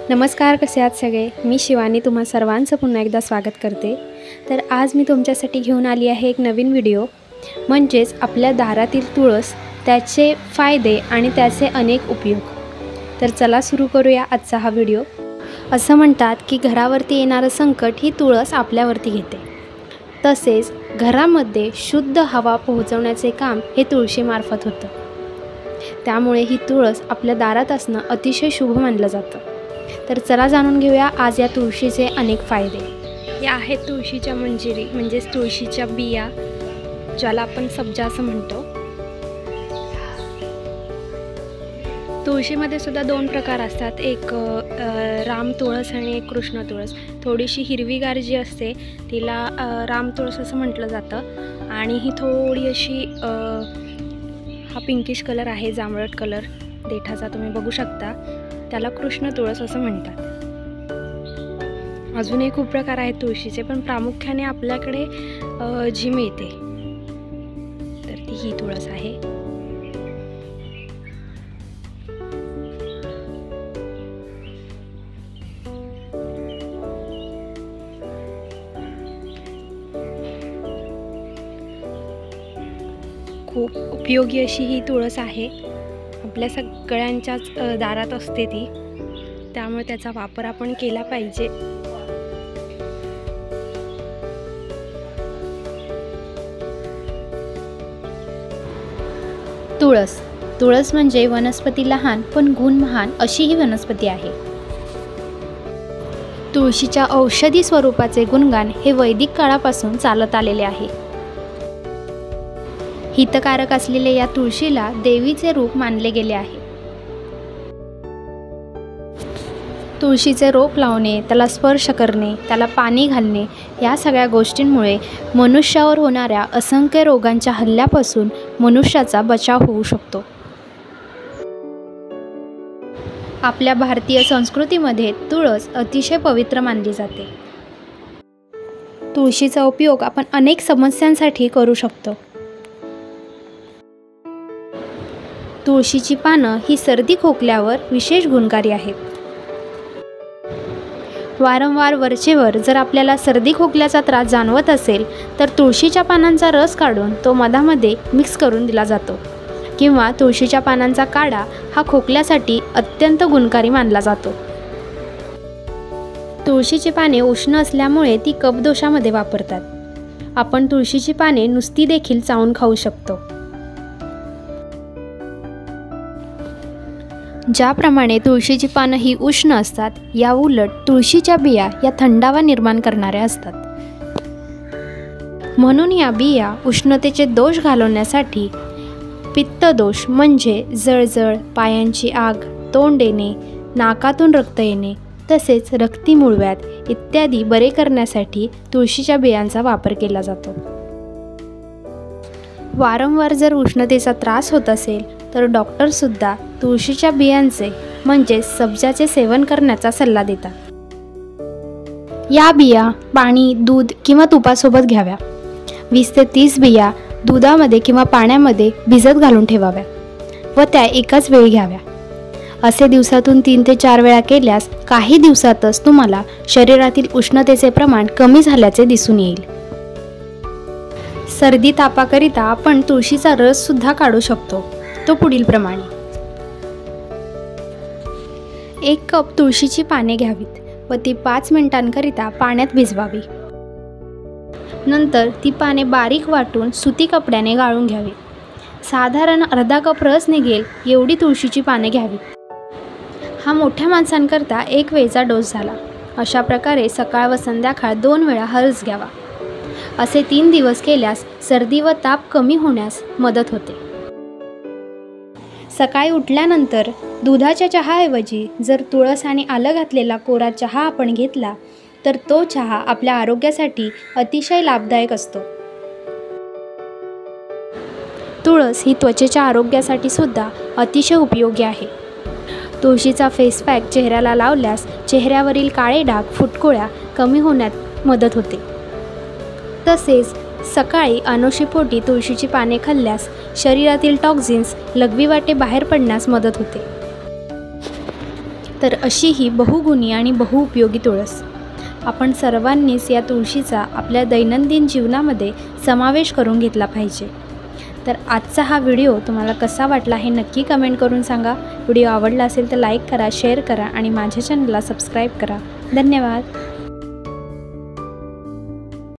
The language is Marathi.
नमस्कार, कसे आहात सगळे? मी शिवानी तुम्हा सर्वांचं पुन्हा एकदा स्वागत करते। तर आज मी तुमच्यासाठी घेऊन आली आहे एक नवीन व्हिडिओ, म्हणजेच आपल्या दारातील तुळस, त्याचे फायदे आणि त्याचे अनेक उपयोग। तर चला सुरू करूया आजचा हा व्हिडिओ। असं म्हणतात की घरावरती येणारं संकट ही तुळस आपल्यावरती घेते। तसेच घरामध्ये शुद्ध हवा पोहोचवण्याचे काम हे तुळशीमार्फत होतं। त्यामुळे ही तुळस आपल्या दारात असणं अतिशय शुभ मानलं जातं। तर चला जाणून घेऊया आज या तुळशीचे अनेक फायदे। या आहेत तुळशीच्या मंजिरी, म्हणजेच तुळशीच्या बिया, ज्याला आपण सब्जा असं म्हणतो। तुळशीमध्ये सुद्धा दोन प्रकार असतात, एक राम तुळस आणि एक कृष्ण तुळस। थोडीशी हिरवीगार जी असते तिला राम तुळस असं म्हटलं जातं, आणि ही थोडी अशी हा पिंकिश कलर आहे, जांभळट कलर देठाचा तुम्ही बघू शकता, त्याला कृष्ण तुळस असं म्हणतात। अजूनही खूप प्रकार आहेत तुळशीचे, पण प्रामुख्याने आपल्याकडे जी मिळते तर ती ही तुळस आहे। खूप उपयोगी अशी ही तुळस आहे, आपल्या सगळ्यांच्याच दारात असते ती, त्यामुळे त्याचा वापर आपण केला पाहिजे। तुळस म्हणजे वनस्पती लहान पण गुण महान अशी ही वनस्पती आहे। तुळशीच्या औषधी स्वरूपाचे गुणगान हे वैदिक काळापासून चालत आलेले आहे। हितकारक असलेल्या या तुळशीला देवीचे रूप मानले गेले आहे। तुळशीचे रोप लावणे, त्याला स्पर्श करणे, त्याला पाणी घालणे या सगळ्या गोष्टींमुळे मनुष्यावर होणाऱ्या असंख्य रोगांच्या हल्ल्यापासून मनुष्याचा बचाव होऊ शकतो। आपल्या भारतीय संस्कृतीमध्ये तुळस अतिशय पवित्र मानली जाते। तुळशीचा उपयोग आपण अनेक समस्यांसाठी करू शकतो। तुळशीची पानं ही सर्दी खोकल्यावर विशेष गुणकारी आहेत। वारंवार वरचेवर जर आपल्याला सर्दी खोकल्याचा त्रास जाणवत असेल तर तुळशीच्या पानांचा रस काढून तो मधामध्ये मिक्स करून दिला जातो, किंवा तुळशीच्या पानांचा काढा हा खोकल्यासाठी अत्यंत गुणकारी मानला जातो। तुळशीची पाने उष्ण असल्यामुळे ती कफदोषामध्ये वापरतात। आपण तुळशीची पाने नुसती देखील चावून खाऊ शकतो। ज्याप्रमाणे तुळशीची पानं ही उष्ण असतात, या उलट तुळशीच्या बिया या थंडावा निर्माण करणाऱ्या असतात। म्हणून या बिया उष्णतेचे दोष घालवण्यासाठी पित्तदोष म्हणजे जळजळ, पायांची आग, तोंड येणे, नाकातून रक्त येणे, तसेच रक्ती मूळव्याध इत्यादी बरे करण्यासाठी तुळशीच्या बियांचा वापर केला जातो। वारंवार जर उष्णतेचा त्रास होत असेल तर डॉक्टरसुद्धा तुळशीच्या बियांचे म्हणजे सब्जाचे सेवन करण्याचा सल्ला देतात। या बिया पाणी, दूध किंवा तुपासोबत घ्याव्या। 20 ते 30 बिया दुधामध्ये किंवा पाण्यामध्ये भिजत घालून ठेवाव्या व त्या एकाच वेळी घ्याव्या। असे दिवसातून 3 ते 4 वेळा केल्यास काही दिवसातच तुम्हाला शरीरातील उष्णतेचे प्रमाण कमी झाल्याचे दिसून येईल। सर्दी तापाकरिता आपण तुळशीचा रस सुद्धा काढू शकतो, तो पुढील प्रमाणे: 1 कप तुळशीची पाने घ्यावीत व ती 5 मिनिटांकरिता पाण्यात भिजवावी। नंतर ती पाने बारीक वाटून सुती कपड्याने गाळून घ्यावी। साधारण अर्धा कप रस निघेल एवढी तुळशीची पाने घ्यावीत। हा मोठ्या माणसांकरता 1 वेळचा डोस झाला। अशा प्रकारे सकाळ व संध्याकाळ 2 वेळा हा रस घ्यावा। असे 3 दिवस केल्यास सर्दी व ताप कमी होण्यास मदत होते। सकाळी उठल्यानंतर दुधाच्या चहाऐवजी जर तुळस आणि आलं घातलेला कोरा चहा आपण घेतला तर तो चहा आपल्या आरोग्यासाठी अतिशय लाभदायक असतो। तुळस ही त्वचेच्या आरोग्यासाठी सुद्धा अतिशय उपयोगी आहे। तुळशीचा फेस पॅक चेहऱ्याला लावल्यास चेहऱ्यावरील काळे डाग, फुटकुळ्या कमी होण्यात मदत होते। तसेच सकाळी अनुशीपोटी तुळशीची पाने खाल्ल्यास शरीरातील टॉक्झिन्स लघवीवाटे बाहेर पडण्यास मदत होते। तर अशी ही बहुगुणी आणि बहुउपयोगी तुळस आपण सर्वांनीच या तुळशीचा आपल्या दैनंदिन जीवनामध्ये समावेश करून घेतला पाहिजे। तर आजचा हा व्हिडिओ तुम्हाला कसा वाटला हे नक्की कमेंट करून सांगा। व्हिडिओ आवडला असेल तर लाईक करा, शेअर करा आणि माझ्या चॅनलला सबस्क्राईब करा। धन्यवाद।